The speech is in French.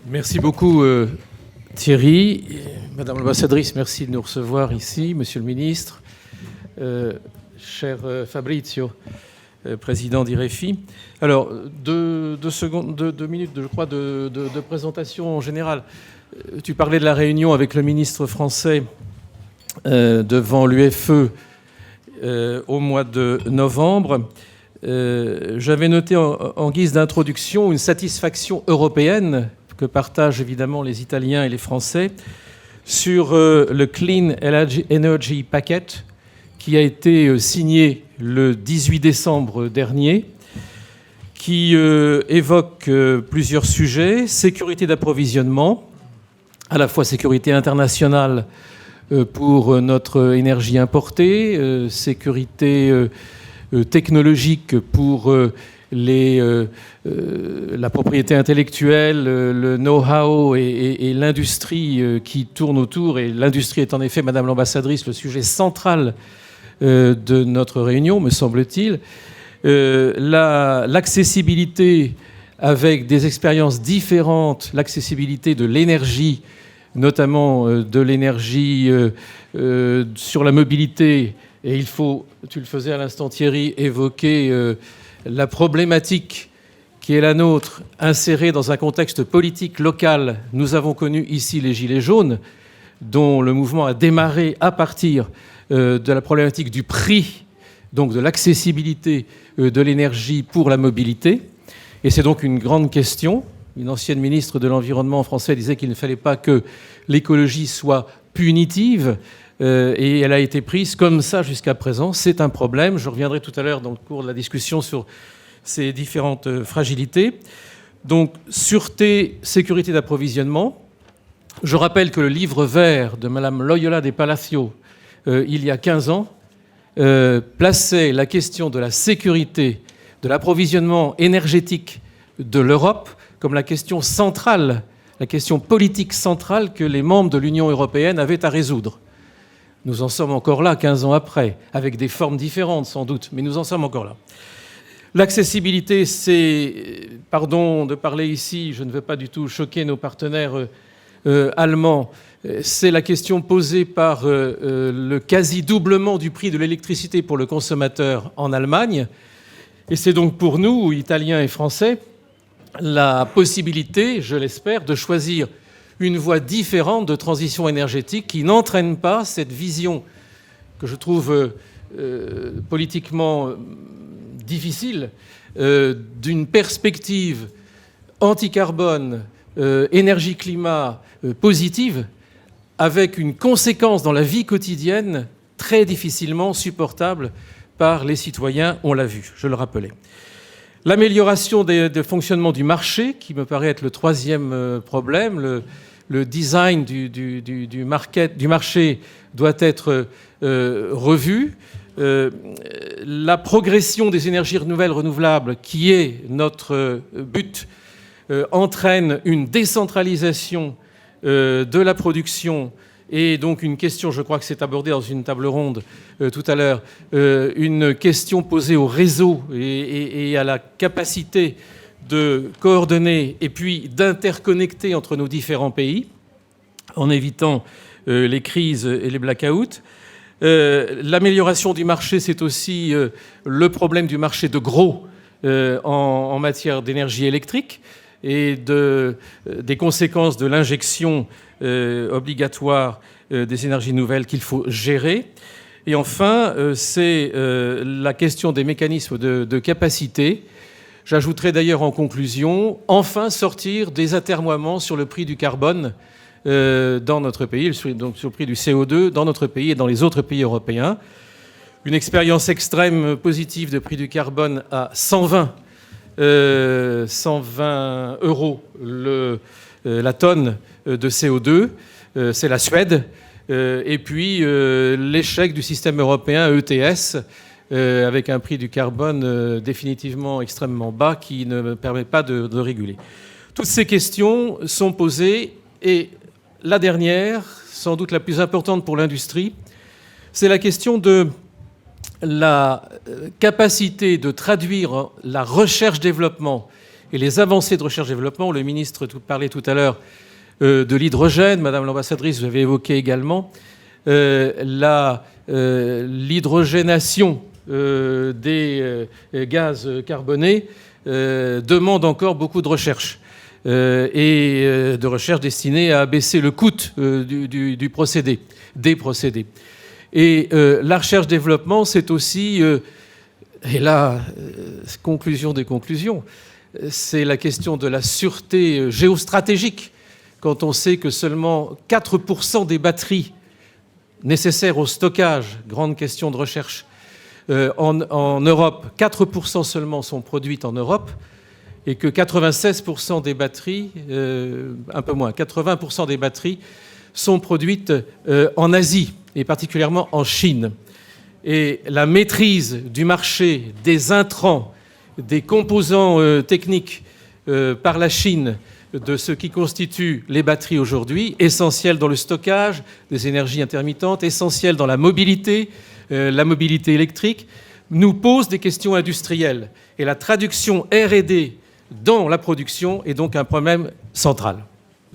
Merci beaucoup Thierry. Madame l'ambassadrice, merci de nous recevoir ici. Monsieur le ministre, cher Fabrizio, président d'IREFI. Alors, deux minutes, je crois, de présentation en général. Tu parlais de la réunion avec le ministre français devant l'UFE au mois de novembre. J'avais noté en guise d'introduction une satisfaction européenne que partagent évidemment les Italiens et les Français sur le Clean Energy Packet qui a été signé le 18 décembre dernier, qui évoque plusieurs sujets: sécurité d'approvisionnement, à la fois sécurité internationale pour notre énergie importée, sécurité technologique pour la propriété intellectuelle, le know-how et l'industrie qui tourne autour. Et l'industrie est en effet, Madame l'ambassadrice, le sujet central de notre réunion, me semble-t-il. L'accessibilité avec des expériences différentes, l'accessibilité de l'énergie, notamment de l'énergie sur la mobilité. Et il faut, tu le faisais à l'instant Thierry, évoquer la problématique qui est la nôtre, insérée dans un contexte politique local. Nous avons connu ici les Gilets jaunes, dont le mouvement a démarré à partir de la problématique du prix, donc de l'accessibilité de l'énergie pour la mobilité. Et c'est donc une grande question. Une ancienne ministre de l'Environnement français disait qu'il ne fallait pas que l'écologie soit punitive. Et elle a été prise comme ça jusqu'à présent. C'est un problème. Je reviendrai tout à l'heure dans le cours de la discussion sur ces différentes fragilités. Donc, sûreté, sécurité d'approvisionnement. Je rappelle que le livre vert de Mme Loyola de Palacio, il y a 15 ans, plaçait la question de la sécurité, de l'approvisionnement énergétique de l'Europe comme la question centrale, la question politique centrale que les membres de l'Union européenne avaient à résoudre. Nous en sommes encore là, 15 ans après, avec des formes différentes sans doute, mais nous en sommes encore là. L'accessibilité, c'est, pardon de parler ici, je ne veux pas du tout choquer nos partenaires allemands, c'est la question posée par le quasi-doublement du prix de l'électricité pour le consommateur en Allemagne. Et c'est donc pour nous, Italiens et Français, la possibilité, je l'espère, de choisir une voie différente de transition énergétique qui n'entraîne pas cette vision que je trouve politiquement difficile d'une perspective anti-carbone, énergie-climat positive, avec une conséquence dans la vie quotidienne très difficilement supportable par les citoyens, on l'a vu, je le rappelais. L'amélioration des fonctionnement du marché, qui me paraît être le troisième problème, le design du marché doit être revu. La progression des énergies renouvelables, qui est notre but, entraîne une décentralisation de la production. Et donc une question, je crois que c'est abordé dans une table ronde tout à l'heure, une question posée au réseau et à la capacité de coordonner et puis d'interconnecter entre nos différents pays en évitant les crises et les blackouts. L'amélioration du marché, c'est aussi le problème du marché de gros en matière d'énergie électrique et des conséquences de l'injection obligatoire des énergies nouvelles qu'il faut gérer. Et enfin, c'est la question des mécanismes de capacité. J'ajouterai d'ailleurs en conclusion, enfin sortir des atermoiements sur le prix du carbone dans notre pays, donc sur le prix du CO2 dans notre pays et dans les autres pays européens. Une expérience extrême positive de prix du carbone à 120 euros la tonne de CO2, c'est la Suède. Et puis l'échec du système européen ETS, avec un prix du carbone définitivement extrêmement bas qui ne permet pas de réguler. Toutes ces questions sont posées et la dernière, sans doute la plus importante pour l'industrie, c'est la question de la capacité de traduire la recherche-développement et les avancées de recherche-développement. Le ministre parlait tout à l'heure de l'hydrogène. Madame l'ambassadrice, vous avez évoqué également l'hydrogénation des gaz carbonés demande encore beaucoup de recherche et de recherche destinée à abaisser le coût du procédé, des procédés. Et la recherche-développement, c'est aussi, et là, conclusion des conclusions, c'est la question de la sûreté géostratégique. Quand on sait que seulement 4% des batteries nécessaires au stockage, grande question de recherche, en Europe, 4% seulement sont produites en Europe, et que 96% des batteries, un peu moins, 80% des batteries sont produites en Asie, et particulièrement en Chine. Et la maîtrise du marché des intrants, des composants techniques par la Chine, de ce qui constitue les batteries aujourd'hui, essentielles dans le stockage des énergies intermittentes, essentielles dans la mobilité électrique, nous pose des questions industrielles. Et la traduction R&D dans la production est donc un problème central.